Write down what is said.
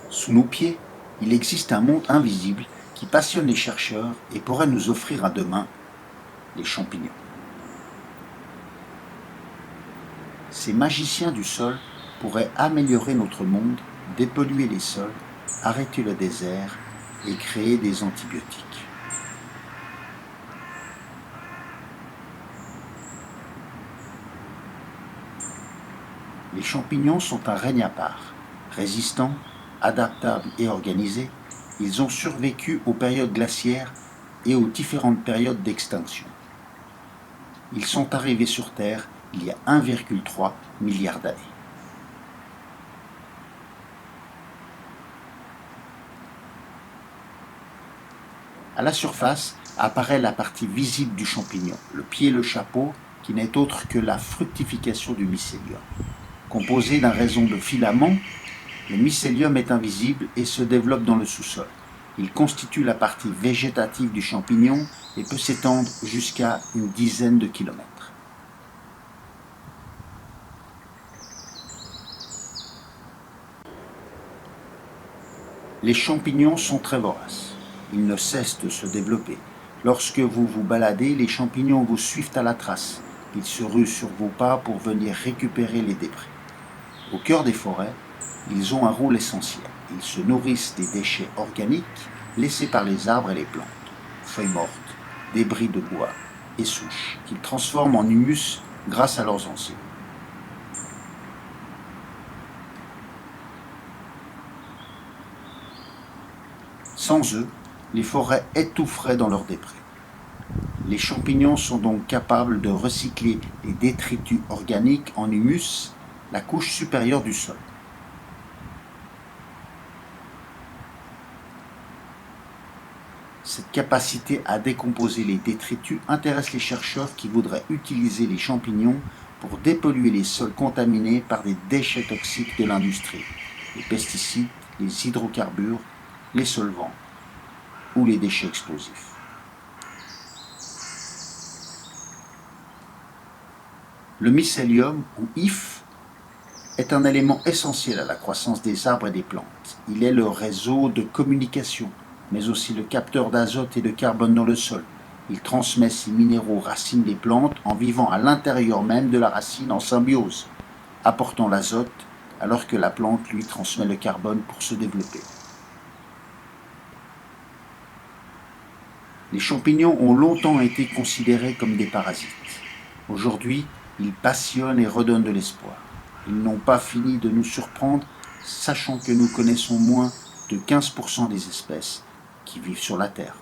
Sous nos pieds, il existe un monde invisible qui passionne les chercheurs et pourrait nous offrir un demain, les champignons. Ces magiciens du sol pourraient améliorer notre monde, dépolluer les sols, arrêter le désert et créer des antibiotiques. Les champignons sont un règne à part. Résistants, adaptables et organisés, ils ont survécu aux périodes glaciaires et aux différentes périodes d'extinction. Ils sont arrivés sur Terre il y a 1,3 milliard d'années. À la surface apparaît la partie visible du champignon, le pied et le chapeau, qui n'est autre que la fructification du mycélium. Composé d'un réseau de filaments, le mycélium est invisible et se développe dans le sous-sol. Il constitue la partie végétative du champignon et peut s'étendre jusqu'à une dizaine de kilomètres. Les champignons sont très voraces. Ils ne cessent de se développer. Lorsque vous vous baladez, les champignons vous suivent à la trace. Ils se ruent sur vos pas pour venir récupérer les débris. Au cœur des forêts, ils ont un rôle essentiel. Ils se nourrissent des déchets organiques laissés par les arbres et les plantes, feuilles mortes, débris de bois et souches, qu'ils transforment en humus grâce à leurs enzymes. Sans eux, les forêts étoufferaient dans leurs débris. Les champignons sont donc capables de recycler les détritus organiques en humus, la couche supérieure du sol. Cette capacité à décomposer les détritus intéresse les chercheurs qui voudraient utiliser les champignons pour dépolluer les sols contaminés par des déchets toxiques de l'industrie, les pesticides, les hydrocarbures, les solvants ou les déchets explosifs. Le mycélium, ou IF, est un élément essentiel à la croissance des arbres et des plantes. Il est le réseau de communication, mais aussi le capteur d'azote et de carbone dans le sol. Il transmet ces minéraux aux racines des plantes en vivant à l'intérieur même de la racine en symbiose, apportant l'azote alors que la plante lui transmet le carbone pour se développer. Les champignons ont longtemps été considérés comme des parasites. Aujourd'hui, ils passionnent et redonnent de l'espoir. Ils n'ont pas fini de nous surprendre, sachant que nous connaissons moins de 15% des espèces qui vivent sur la Terre.